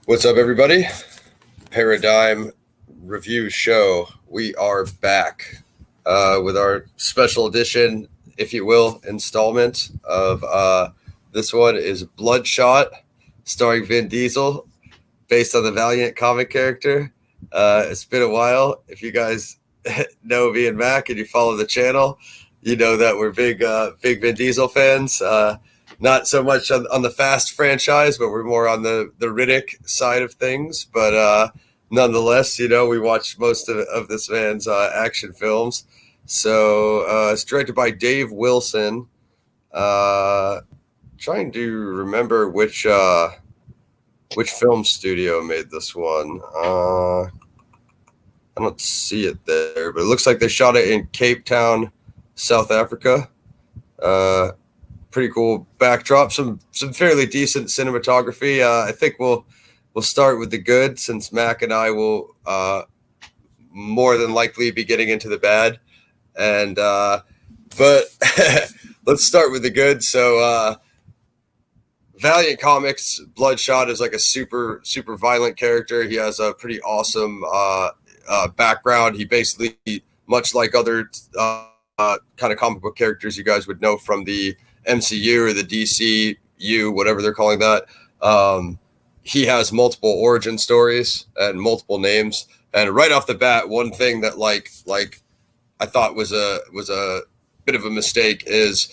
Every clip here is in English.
What's up, everybody? Paradigm Review Show. We are back with our special edition, if you will, installment of this one is Bloodshot, starring Vin Diesel, based on the Valiant comic character. It's been a while. If you guys know me and Mac and you follow the channel, you know that we're big Vin Diesel fans. Not so much on the Fast franchise, but we're more on the Riddick side of things. But nonetheless, we watch most of this man's action films. So it's directed by Dave Wilson. Trying to remember which film studio made this one. I don't see it there, but it looks like they shot it in Cape Town, South Africa. Pretty cool backdrop, some fairly decent cinematography. I think we'll start with the good, since Mac and I will more than likely be getting into the bad. And but let's start with the good. So Valiant Comics, Bloodshot is like a super violent character. He has a pretty awesome background. He basically, much like other kind of comic book characters you guys would know from the MCU or the DCU, whatever they're calling that, he has multiple origin stories and multiple names. And right off the bat, one thing that like I thought was a bit of a mistake is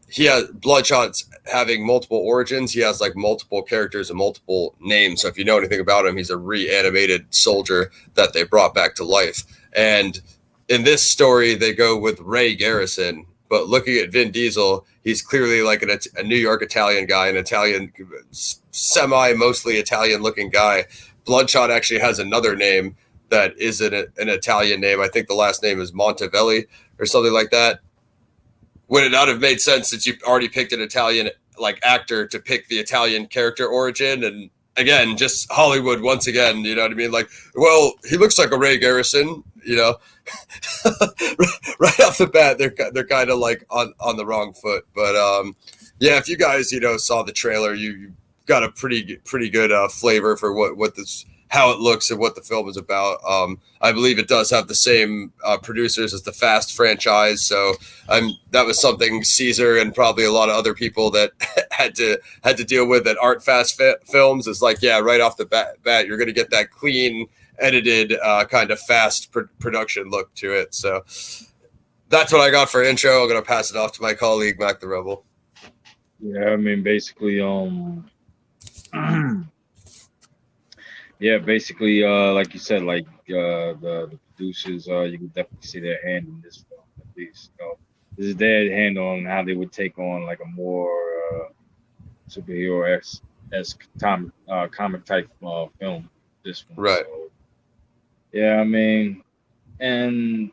he has Bloodshot's having multiple origins. He has like multiple characters and multiple names. So if you know anything about him, he's a reanimated soldier that they brought back to life. And in this story, they go with Ray Garrison. But looking at Vin Diesel, he's clearly like a New York Italian guy, an Italian, mostly Italian-looking guy. Bloodshot actually has another name that is an Italian name. I think the last name is Montevelli or something like that. Would it not have made sense, since you already picked an Italian actor, to pick the Italian character origin? And again, just Hollywood once again, you know what I mean? Like, well, he looks like a Ray Garrison, right off the bat, they're kind of like on the wrong foot. But yeah, if you guys saw the trailer, you got a pretty good flavor for what this, how it looks and what the film is about. I believe it does have the same producers as the Fast franchise, so that was something Caesar and probably a lot of other people that had to deal with that aren't Fast films. Is like, yeah, right off the bat, you're going to get that clean, edited kind of Fast production look to it. So that's what I got for intro. I'm going to pass it off to my colleague Mac the Rebel. Yeah, I mean, basically, yeah, basically, like you said, like the producers, you can definitely see their hand in this film. At least, this is their hand on how they would take on like a more superhero-esque comic type film. This one, right? So, yeah, I mean, and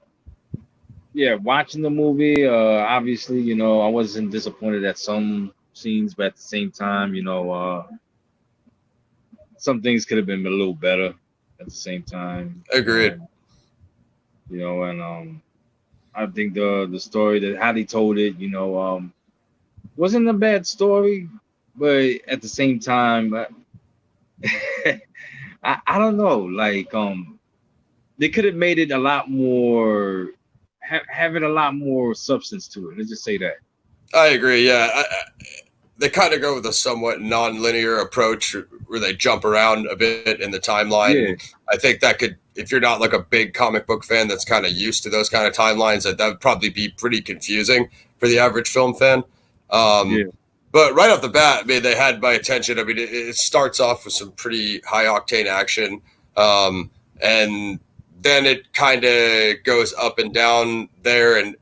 yeah, watching the movie, obviously, I wasn't disappointed at some scenes, but at the same time, some things could have been a little better at the same time. Agreed. And I think the story, that how they told it, wasn't a bad story, but at the same time, I don't know, like they could have made it a lot more, having a lot more substance to it. Let's just say that. I agree. Yeah. They kind of go with a somewhat non-linear approach where they jump around a bit in the timeline. Yeah. I think that could, if you're not like a big comic book fan that's kind of used to those kind of timelines, that would probably be pretty confusing for the average film fan. Yeah. But right off the bat, I mean, they had my attention. I mean, it starts off with some pretty high octane action. And then it kind of goes up and down there and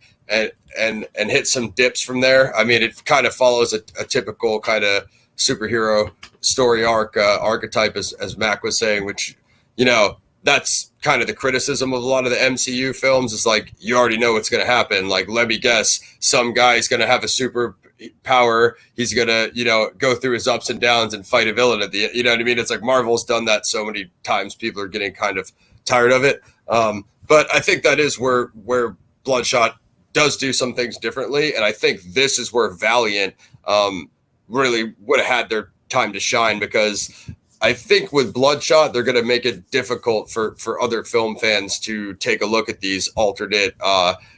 hit some dips from there. I mean, it kind of follows a typical kind of superhero story archetype, as Mac was saying, which, that's kind of the criticism of a lot of the MCU films, is like, you already know what's going to happen. Like, let me guess, some guy's going to have a super power. He's going to, go through his ups and downs and fight a villain at the, you know what I mean? It's like Marvel's done that so many times. People are getting kind of tired of it. But I think that is where Bloodshot does do some things differently. And I think this is where Valiant really would have had their time to shine, because I think with Bloodshot, they're going to make it difficult for other film fans to take a look at these alternate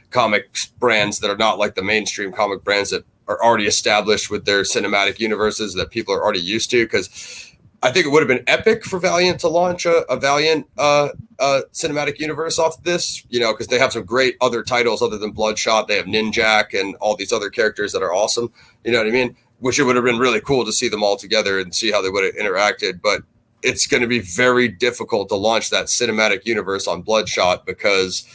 comic brands that are not like the mainstream comic brands that are already established with their cinematic universes that people are already used to. Because I think it would have been epic for Valiant to launch a Valiant cinematic universe off this, you know, because they have some great other titles other than Bloodshot. They have Ninjak and all these other characters that are awesome. You know what I mean? Which it would have been really cool to see them all together and see how they would have interacted. But it's going to be very difficult to launch that cinematic universe on Bloodshot because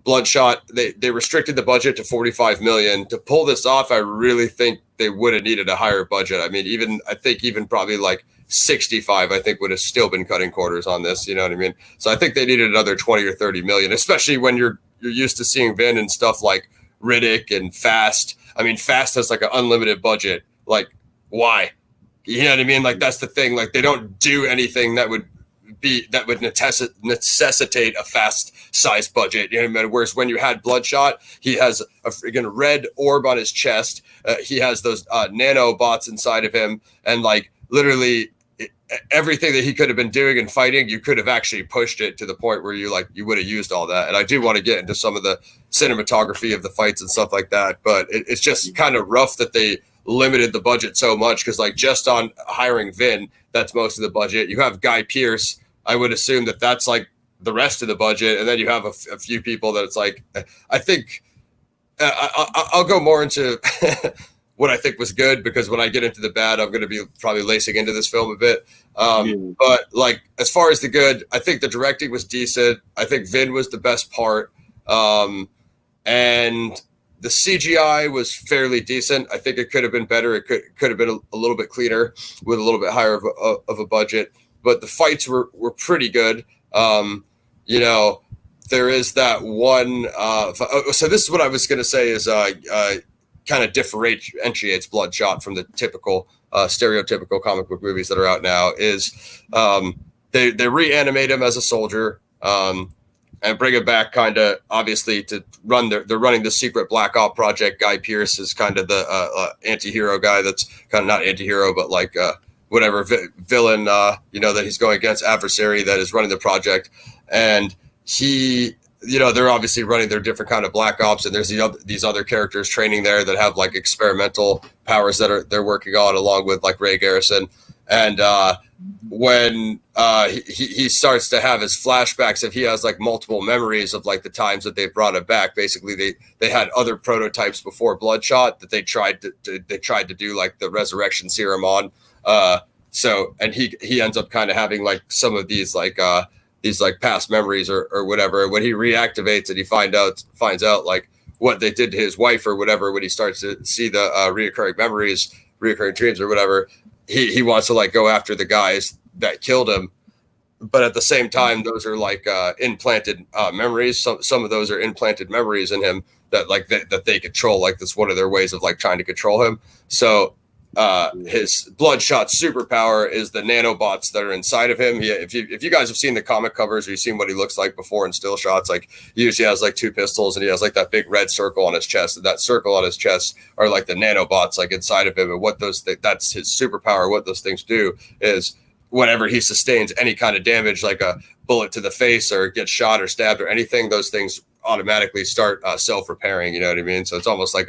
Bloodshot, they restricted the budget to 45 million. To pull this off, I really think they would have needed a higher budget. I mean, I think even probably like 65, I think would have still been cutting quarters on this. You know what I mean? So I think they needed another 20 or 30 million, especially when you're used to seeing Vin and stuff like Riddick and Fast. I mean, Fast has like an unlimited budget. Like, why? You know what I mean? Like, that's the thing. Like, they don't do anything that would necessitate a Fast size budget. You know what I mean? Whereas when you had Bloodshot, he has a freaking red orb on his chest. He has those nanobots inside of him, and like literally everything that he could have been doing and fighting, you could have actually pushed it to the point where you would have used all that. And I do want to get into some of the cinematography of the fights and stuff like that, but it's just kind of rough that they limited the budget so much, because like just on hiring Vin, that's most of the budget. You have Guy Pearce. I would assume that that's like the rest of the budget, and then you have a few people that it's like, I think I'll go more into what I think was good, because when I get into the bad, I'm going to be probably lacing into this film a bit. But like, as far as the good, I think the directing was decent. I think Vin was the best part. And the CGI was fairly decent. I think it could have been better. It could have been a little bit cleaner with a little bit higher of a budget, but the fights were pretty good. You know, there is that one. So this is what I was going to say is kind of differentiates Bloodshot from the typical stereotypical comic book movies that are out now is they reanimate him as a soldier and bring him back kind of obviously to run they're running the secret Black Op project. Guy Pearce is kind of the anti-hero guy that's kind of not anti-hero, but like whatever villain, you know, that he's going against, adversary that is running the project. And he, you know, they're obviously running their different kind of Black Ops, and there's these other characters training there that have like experimental powers that they're working on along with like Ray Garrison. And when he starts to have his flashbacks, if he has like multiple memories of like the times that they've brought him back, basically they had other prototypes before Bloodshot that they tried to do like the resurrection serum on. So, and he ends up kind of having like some of these like past memories or whatever. When he reactivates it, he finds out like what they did to his wife or whatever. When he starts to see the reoccurring dreams or whatever, he wants to like go after the guys that killed him. But at the same time, those are like implanted memories. Some of those are implanted memories in him that like that they control. Like that's one of their ways of like trying to control him. So his Bloodshot superpower is the nanobots that are inside of him. If you guys have seen the comic covers or you've seen what he looks like before in still shots, like he usually has like two pistols and he has like that big red circle on his chest, and that circle on his chest are like the nanobots like inside of him. And what that's his superpower. What those things do is whenever he sustains any kind of damage, like a bullet to the face or gets shot or stabbed or anything, those things automatically start self-repairing. You know what I mean? So it's almost like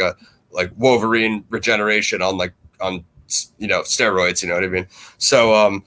Wolverine regeneration on you know, steroids, you know what I mean? So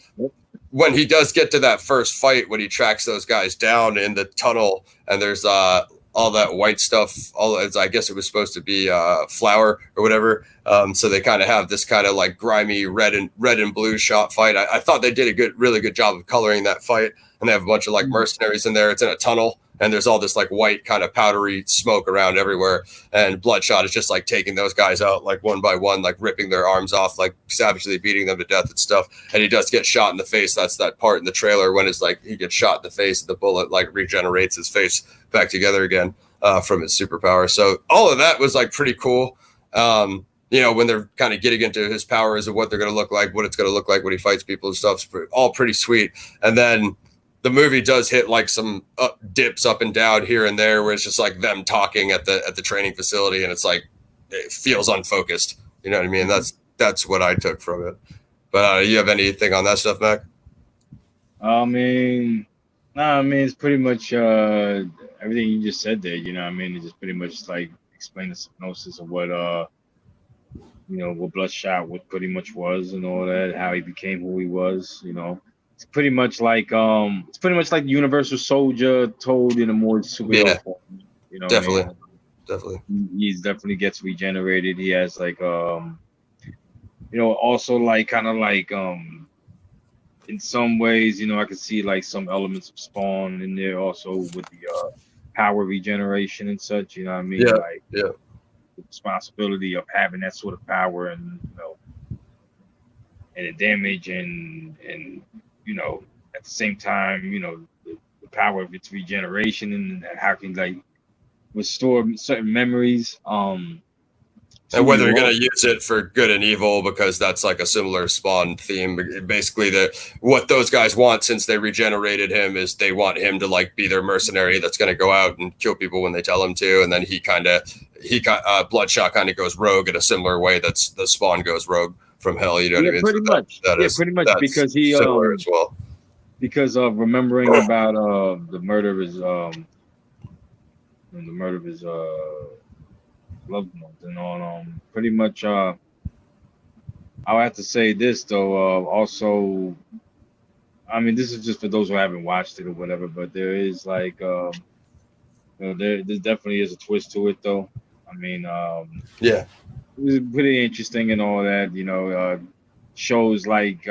when he does get to that first fight, when he tracks those guys down in the tunnel and there's all that white stuff, I guess it was supposed to be flour or whatever. So they kind of have this kind of like grimy red and blue shot fight. I thought they did a really good job of coloring that fight, and they have a bunch of like mercenaries in there. It's in a tunnel. And there's all this like white kind of powdery smoke around everywhere. And Bloodshot is just like taking those guys out like one by one, like ripping their arms off, like savagely beating them to death and stuff. And he does get shot in the face. That's that part in the trailer when it's like he gets shot in the face, the bullet like regenerates his face back together again from his superpower. So all of that was like pretty cool. You know, when they're kind of getting into his powers and what they're going to look like, what it's going to look like when he fights people and stuff, it's all pretty sweet. And then the movie does hit like some dips up and down here and there where it's just like them talking at the training facility, and it's like it feels unfocused. You know what I mean? That's what I took from it. But you have anything on that stuff, Mac? I mean, nah, I mean it's pretty much everything you just said there. You know, what I mean, it's just pretty much like explain the synopsis of what what Bloodshot what pretty much was and all that, how he became who he was. You know, it's pretty much like Universal Soldier told in a more superhero Yeah, form. You know what I definitely, mean? definitely. He's definitely gets regenerated. He has like also like kind of like in some ways, I could see like some elements of Spawn in there also with the power regeneration and such. You know what I mean? Yeah, Like yeah, the responsibility of having that sort of power and and the damage and at the same time the power of its regeneration and how can like restore certain memories and to whether you you're all. gonna use it for good and evil, because that's like a similar Spawn theme. Basically, what those guys want, since they regenerated him, is they want him to like be their mercenary that's gonna go out and kill people when they tell him to, and then Bloodshot kind of goes rogue in a similar way that's the Spawn goes rogue from hell. You know what I Yeah, mean? So pretty much. Yeah, pretty much that's because he similar as well. because of remembering about the murder of his loved ones and all. Pretty much. I'll have to say this though. Also, I mean, this is just for those who haven't watched it or whatever. But there is like, there definitely is a twist to it though. I mean, Yeah, it was pretty interesting and all that. Shows like,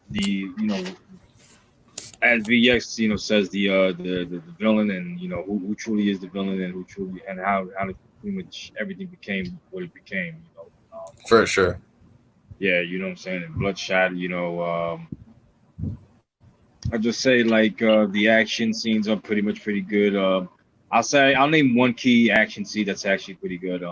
the as VX says the villain and who truly is the villain and who truly and how pretty much everything became what it became. for sure. Yeah, you know what I'm saying. And Bloodshot, I just say like the action scenes are pretty much pretty good. I'll name one key action scene that's actually pretty good.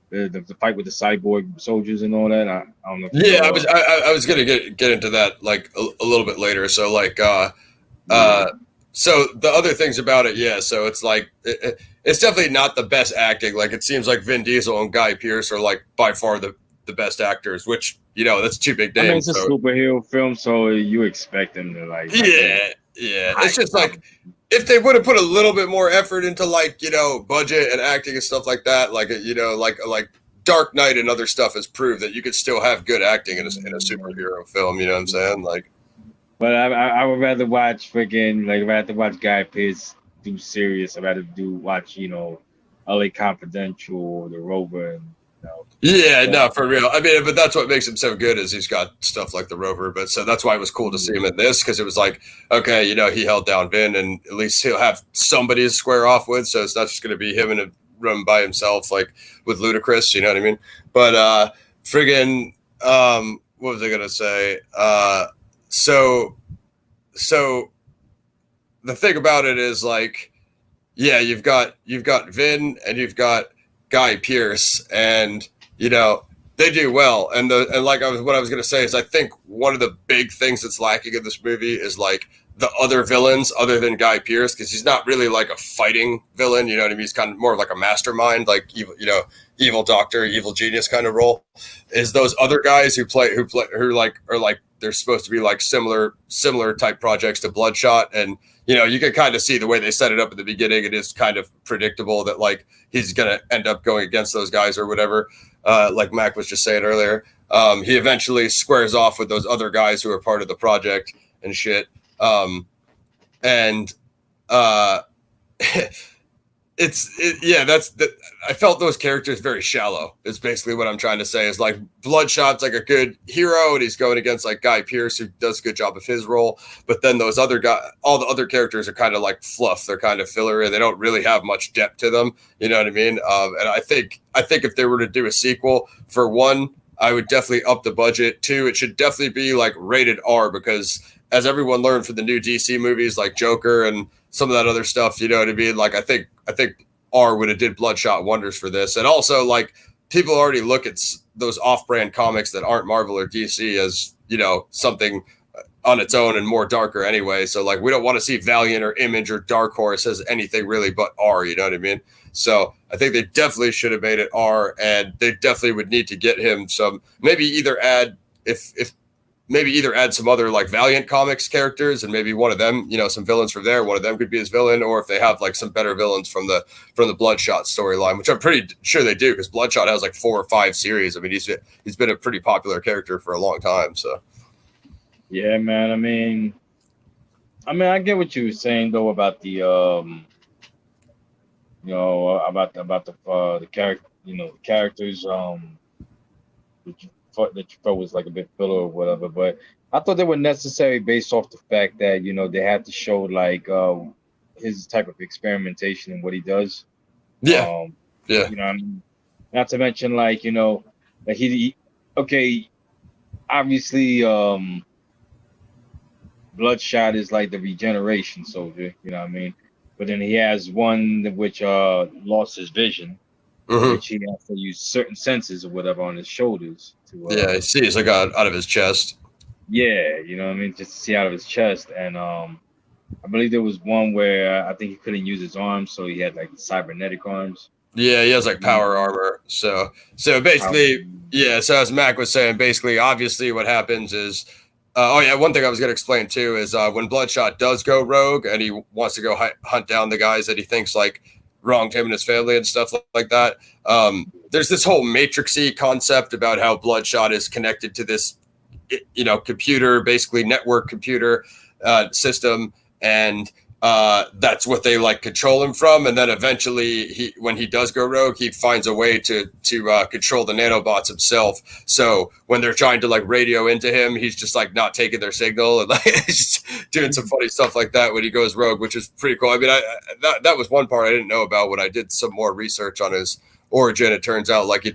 The fight with the cyborg soldiers and all that. I don't know if you Yeah, saw. I was gonna get into that like a little bit later. So like Yeah. so the other things about it, yeah. So it's like it's definitely not the best acting. Like it seems like Vin Diesel and Guy Pearce are like by far the best actors, which that's two big I mean, names. it's a So superhero film, so you expect them to like have yeah, the yeah. high It's just caliber. like if they would have put a little bit more effort into like budget and acting and stuff like that, like like Dark Knight and other stuff has proved that you could still have good acting in a superhero film. You know what I'm saying? Like But I would rather watch freaking like I'd rather watch Guy Pearce do serious. I'd rather watch L.A. Confidential or The Rover and yeah, stuff. no, for real. I mean, but that's what makes him so good is he's got stuff like the Rover. But so that's why it was cool to see him in this, because it was like, okay, he held down Vin, and at least he'll have somebody to square off with. So it's not just going to be him in a room by himself, like with Ludacris. You know what I mean? But friggin', what was I gonna say? So so the thing about it is like, yeah, you've got Vin and you've got Guy Pearce, and they do well. And like what I was gonna say is I think one of the big things that's lacking in this movie is like the other villains other than Guy Pearce, because he's not really like a fighting villain. You know what I mean? He's kind of more of like a mastermind, like evil doctor, evil genius kind of role. Is those other guys who like are like they're supposed to be like similar type projects to Bloodshot, and you can kind of see the way they set it up at the beginning. It is kind of predictable that like he's gonna end up going against those guys or whatever. Like Mac was just saying earlier, he eventually squares off with those other guys who are part of the project and shit. And yeah, I felt those characters very shallow. It's basically what I'm trying to say. Is like Bloodshot's like a good hero, and he's going against like Guy Pearce, who does a good job of his role. But then those other guys, all the other characters are kind of like fluff. They're kind of filler, and they don't really have much depth to them. You know what I mean? And I think if they were to do a sequel, for one, I would definitely up the budget. Two, it should definitely be like rated R, because as everyone learned from the new DC movies like Joker and some of that other stuff, you know what I mean? Like I think R would have did Bloodshot wonders for this. And also like people already look at those off-brand comics that aren't Marvel or DC as, something on its own and more darker anyway. So like we don't want to see Valiant or Image or Dark Horse as anything really but R, you know what I mean? So I think they definitely should have made it R, and they definitely would need to get him some, maybe either add, if maybe either add some other like Valiant comics characters, and maybe one of them, some villains from there, one of them could be his villain, or if they have like some better villains from the Bloodshot storyline, which I'm pretty sure they do, because Bloodshot has like 4 or 5 series. I mean, he's been a pretty popular character for a long time. So yeah, man. I mean, I get what you were saying though about the about the character, the characters that you felt was like a bit filler or whatever, but I thought they were necessary based off the fact that they had to show like his type of experimentation and what he does. yeah, yeah, I mean, not to mention like that he okay, obviously Bloodshot is like the regeneration soldier, you know what I mean? But then he has one which lost his vision, which he has to use certain senses or whatever on his shoulders to yeah. He's like out of his chest. yeah, you know what I mean, just to see out of his chest. And I believe there was one where I think he couldn't use his arms, so he had like cybernetic arms. Yeah, he has like power armor. So basically, yeah. So as Mac was saying, basically, obviously, what happens is, one thing I was going to explain too is when Bloodshot does go rogue and he wants to go hunt down the guys that he thinks like wronged him and his family and stuff like that. There's this whole matrixy concept about how Bloodshot is connected to this, computer, basically network computer system, and that's what they like control him from. And then eventually, when he does go rogue, he finds a way to control the nanobots himself. So when they're trying to like radio into him, he's just like not taking their signal, and like just doing some funny stuff like that when he goes rogue, which is pretty cool. I mean, that was one part I didn't know about when I did some more research on his origin. It turns out like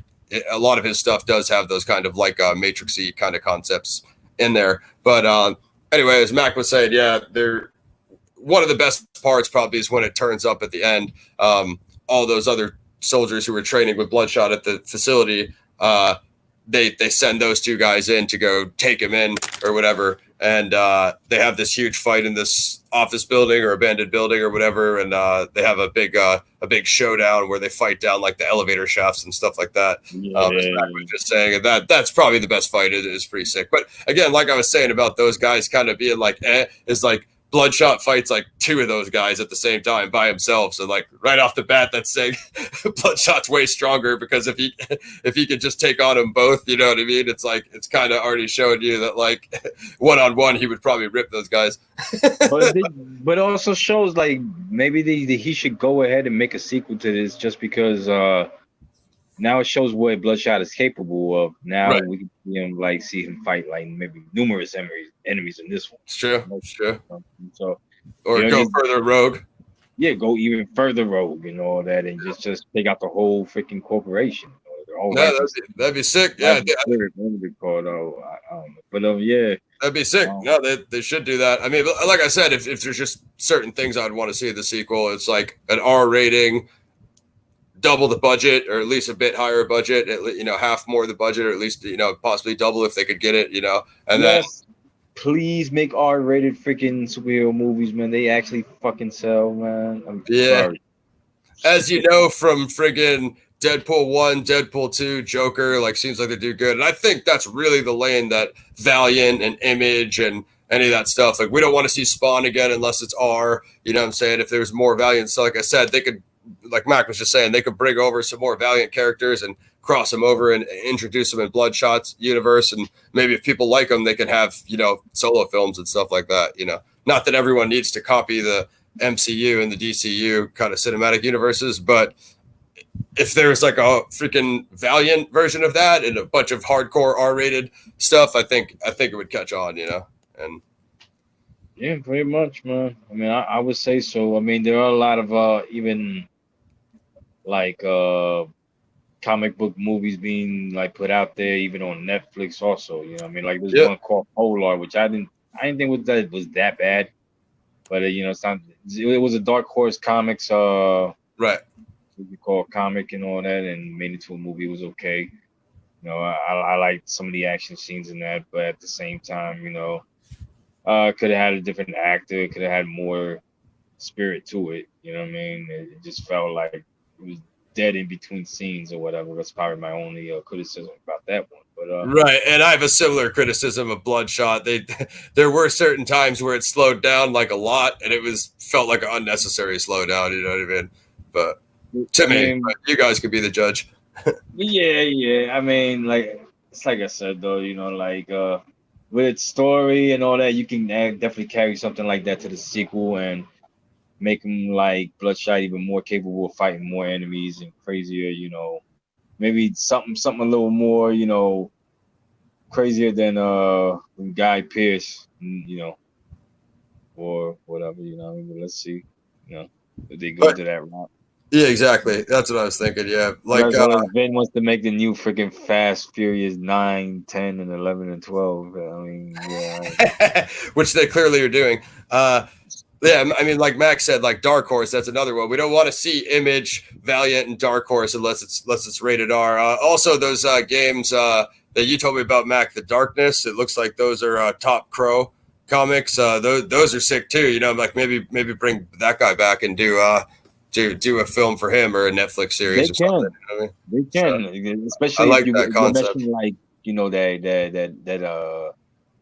a lot of his stuff does have those kind of like matrixy kind of concepts in there. But anyway, as Mac was saying, yeah, they're one of the best parts probably is when it turns up at the end. All those other soldiers who were training with Bloodshot at the facility, they send those 2 guys in to go take him in or whatever, and they have this huge fight in this office building or abandoned building or whatever, and they have a big showdown where they fight down like the elevator shafts and stuff like that. Yeah. As Mac was just saying, that's probably the best fight. It is pretty sick. But again, like I was saying about those guys kind of being like, is like Bloodshot fights like 2 of those guys at the same time by himself. So like right off the bat, that's saying Bloodshot's way stronger, because if he could just take on them both, you know what I mean? It's like, it's kind of already showing you that like one-on-one, he would probably rip those guys. but it also shows like maybe he should go ahead and make a sequel to this, just because now it shows what Bloodshot is capable of. Now right. We can see him fight like maybe numerous enemies in this one. It's true. It's true. So, or go further rogue. Yeah, go even further rogue and all that, and just take out the whole freaking corporation. That'd be sick. Yeah, yeah, that'd be sick. No, they should do that. I mean, like I said, if there's just certain things I'd want to see in the sequel, it's like an R rating, double the budget, or at least a bit higher budget, half more of the budget, or at least possibly double if they could get it, and then please make R-rated freaking superhero movies, man. They actually fucking sell, man. Sorry. As you know from friggin' Deadpool 1, Deadpool 2, Joker, like seems like they do good. And I think that's really the lane that Valiant and Image and any of that stuff, like we don't want to see Spawn again unless it's R, you know what I'm saying? If there's more Valiant, so like I said, they could, like Mac was just saying, they could bring over some more Valiant characters and cross them over and introduce them in Bloodshot's universe. And maybe if people like them, they can have, solo films and stuff like that, Not that everyone needs to copy the MCU and the DCU kind of cinematic universes, but if there's like a freaking Valiant version of that and a bunch of hardcore R-rated stuff, I think it would catch on, And yeah, pretty much, man. I mean, I would say so. I mean, there are a lot of even like comic book movies being like put out there, even on Netflix also. You know what I mean? Like there's one called Polar, which I didn't think was that bad. But it was a Dark Horse Comics right. What we call comic and all that, and made it to a movie. It was okay. I liked some of the action scenes in that, but at the same time, could have had a different actor, could have had more spirit to it. You know what I mean? It just felt like was dead in between scenes or whatever. That's probably my only criticism about that one. But Right, and I have a similar criticism of Bloodshot. There were certain times where it slowed down like a lot, and it felt like an unnecessary slowdown. You know what I mean? But to me, but you guys could be the judge. Yeah. I mean, like it's like I said though, like with its story and all that, you can definitely carry something like that to the sequel and make him like Bloodshot even more capable of fighting more enemies and crazier. Maybe something a little more, crazier than Guy Pearce, or whatever. I mean, let's see, if they go to that route. Yeah, exactly. That's what I was thinking. Yeah, like Vin wants to make the new freaking Fast Furious 9, 10, and 11 and 12. I mean, yeah, which they clearly are doing. Yeah, I mean, like Max said, like Dark Horse, that's another one. We don't want to see Image, Valiant, and Dark Horse unless it's rated R. Also, those games that you told me about, Mac, The Darkness. It looks like those are Top Crow comics. Those are sick too. Like maybe bring that guy back and do a film for him or a Netflix series or something. They can, especially I like if you that concept. mention like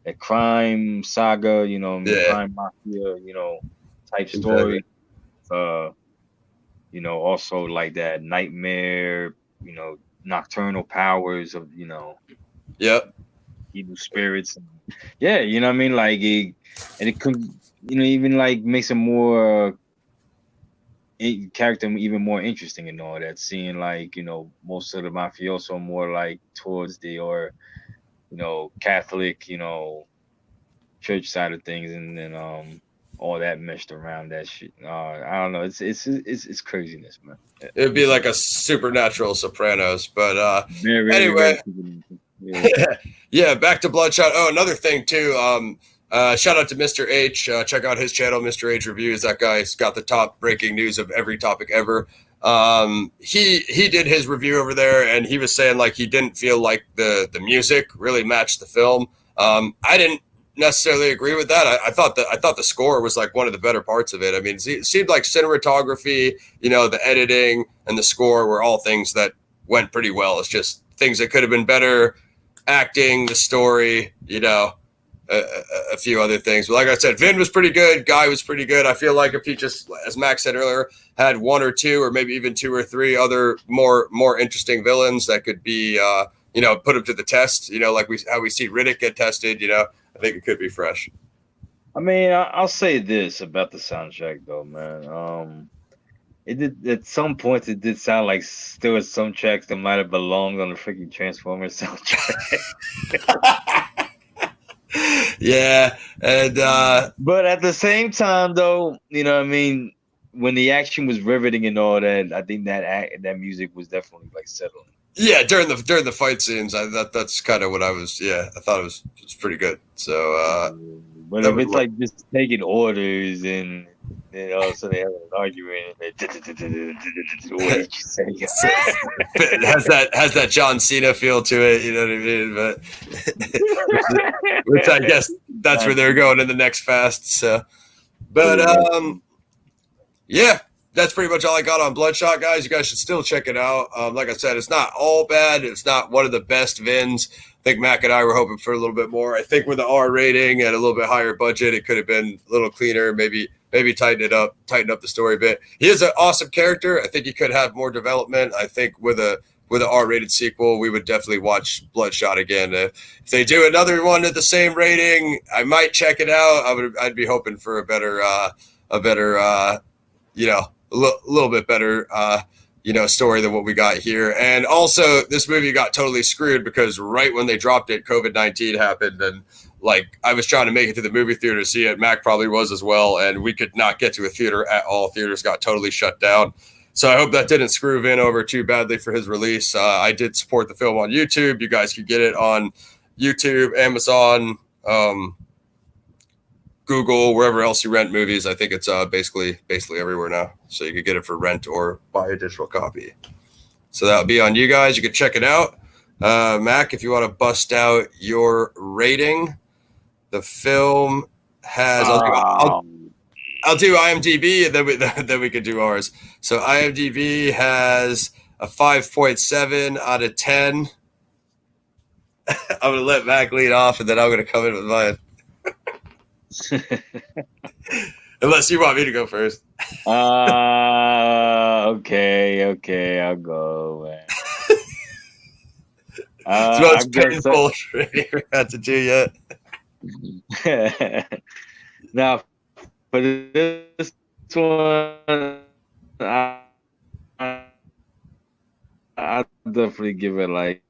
that crime saga, crime mafia, type story. Also like that nightmare, nocturnal powers of, yep, evil spirits. Yeah, you know what I mean? Like it could, even like makes him more character even more interesting and all that. Seeing like, most of the mafioso more like towards the Catholic, church side of things, and then all that meshed around that shit. I don't know. It's craziness, man. It would be like a supernatural Sopranos, but very, anyway. Very yeah, back to Bloodshot. Oh, another thing too. Shout out to Mr. H. Check out his channel, Mr. H Reviews. That guy's got the top breaking news of every topic ever. He did his review over there, and he was saying like he didn't feel like the music really matched the film. I didn't necessarily agree with that. I thought the score was like one of the better parts of it. I mean, it seemed like cinematography, the editing and the score were all things that went pretty well. It's just things that could have been better. Acting, the story, a few other things. But like I said, Vin was pretty good. Guy was pretty good. I feel like if he just, as Max said earlier, had one or two or maybe even two or three other more interesting villains that could be, put him to the test, like how we see Riddick get tested, I think it could be fresh. I mean, I'll say this about the soundtrack though, man. It did at some points. It did sound like there was some tracks that might have belonged on the freaking Transformers soundtrack. Yeah, and but at the same time, though, what I mean, when the action was riveting and all that, I think that music was definitely like settling. Yeah, during the fight scenes, that's kind of what I was. Yeah, I thought it was pretty good. So, but if it's like just taking orders and all of a sudden they have an argument, what did you say? It has that John Cena feel to it, you know what I mean? But which I guess that's where they're going in the next Fast. So, but yeah. That's pretty much all I got on Bloodshot, guys. You guys should still check it out. Like I said, it's not all bad. It's not one of the best Vins. I think Mac and I were hoping for a little bit more. I think with the R rating and a little bit higher budget, it could have been a little cleaner. Maybe tighten up the story a bit. He is an awesome character. I think he could have more development. I think with a R-rated sequel, we would definitely watch Bloodshot again. If they do another one at the same rating, I might check it out. I'd be hoping for a better a little bit better, story than what we got here. And also, this movie got totally screwed because right when they dropped it, COVID-19 happened, and like I was trying to make it to the movie theater to see it. Mac probably was as well, and we could not get to a theater at all. Theaters got totally shut down. So I hope that didn't screw Vin over too badly for his release. I did support the film on YouTube. You guys could get it on YouTube, Amazon, Google, wherever else you rent movies. I think it's basically everywhere now. So you could get it for rent or buy a digital copy. So that'll be on you guys. You can check it out. Mac, if you want to bust out your rating, the film has. I'll do IMDb and then we can do ours. So IMDb has a 5.7 out of 10. I'm gonna let Mac lead off, and then I'm gonna come in with mine. Unless you want me to go first. Okay, I'll go, man. It's the most painful training we had to do yet. Now, for this one, I'll definitely give it like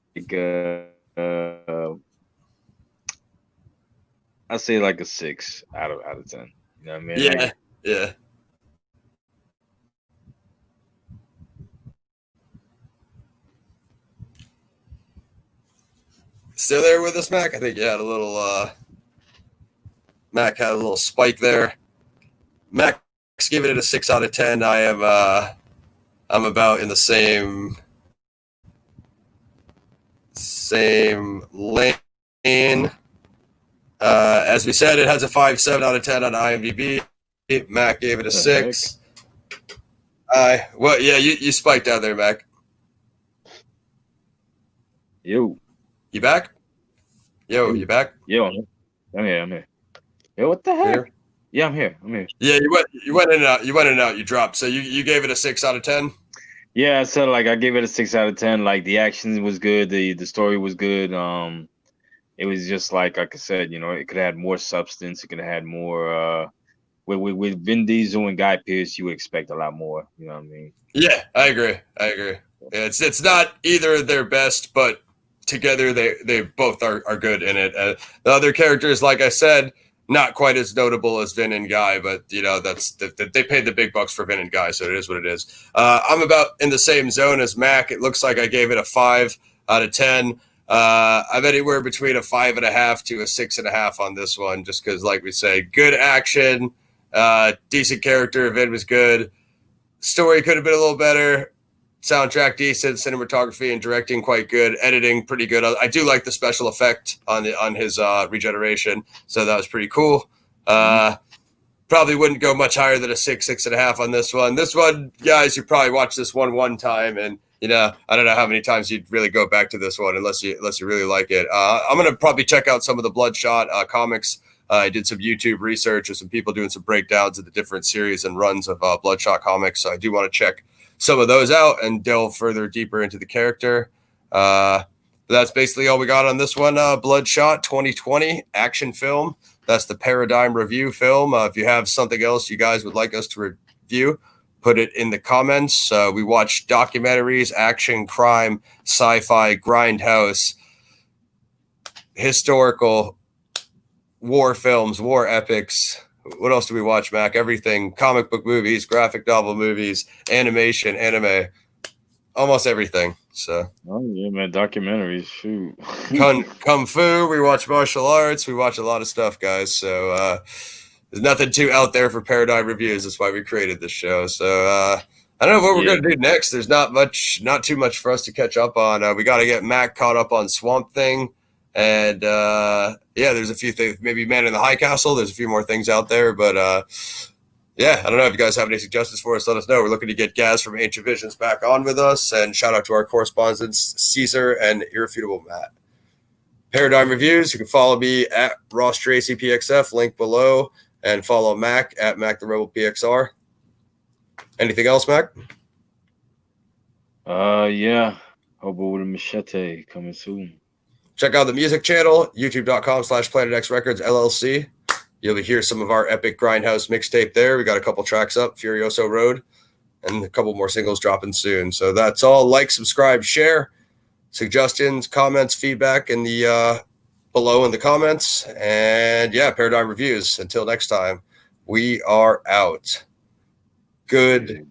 I say like a 6 out of 10. You know what I mean? Yeah, yeah. Still there with us, Mac? I think you had a little. Mac had a little spike there. Mac's giving it a 6 out of 10. I am. I'm about in the same lane. As we said, it has a 5.7 out of 10 on IMDb. Mac gave it a 6. Well, yeah, you spiked down there, Mac. Yo. You back? Yo, you back? Yo, I'm here. Yo, what the heck? Here? Yeah, I'm here. Yeah, you went in and out. You dropped. So you gave it a 6 out of 10? Yeah, so like I gave it a 6 out of 10. Like the action was good, the story was good. It was just like I said, you know, it could have had more substance. It could have had more. With Vin Diesel and Guy Pearce, you would expect a lot more. You know what I mean? Yeah, I agree. Yeah, it's not either their best, but together they both are good in it. The other characters, like I said, not quite as notable as Vin and Guy, but you know they paid the big bucks for Vin and Guy, so it is what it is. I'm about in the same zone as Mac. It looks like I gave it a 5 out of 10. I'm anywhere between a 5.5 to a 6.5 on this one, just because, like we say, good action, decent character. Vin was good. Story could have been a little better. Soundtrack decent, cinematography and directing quite good, editing pretty good. I do like the special effect on his regeneration, so that was pretty cool. Probably wouldn't go much higher than a 6.5 on this one. This one, guys, you probably watch this one time, and you know I don't know how many times you'd really go back to this one unless you really like it. I'm gonna probably check out some of the Bloodshot comics. I did some YouTube research with some people doing some breakdowns of the different series and runs of Bloodshot comics, so I do want to check some of those out and delve further deeper into the character. That's basically all we got on this one. Bloodshot 2020 action film. That's the Paradigm review film. If you have something else you guys would like us to review, put it in the comments. We watch documentaries, action, crime, sci-fi, grindhouse, historical, war films, war epics. What else do we watch, Mac? Everything. Comic book movies, graphic novel movies, animation, anime, almost everything. So. Oh yeah, man, documentaries. Shoot. Kung fu. We watch martial arts. We watch a lot of stuff, guys. So there's nothing too out there for Paradigm reviews. That's why we created this show. So I don't know what we're gonna do next. There's not too much for us to catch up on. We got to get Mac caught up on Swamp Thing. And there's a few things, maybe Man in the High Castle. There's a few more things out there, but I don't know if you guys have any suggestions for us. Let us know. We're looking to get Gaz from Ancient Visions back on with us, and shout out to our correspondents, Caesar and Irrefutable Matt. Paradigm Reviews. You can follow me at Ross Tracy PXF, link below, and follow Mac at Mac the Rebel PXR. Anything else, Mac? Yeah. Hobo with a Machete coming soon. Check out the music channel, youtube.com/Planet X Records LLC. You'll hear some of our epic grindhouse mixtape there. We got a couple tracks up, Furioso Road, and a couple more singles dropping soon. So that's all. Like, subscribe, share, suggestions, comments, feedback in the below in the comments. And yeah, Paradigm Reviews. Until next time, we are out. Goodbye.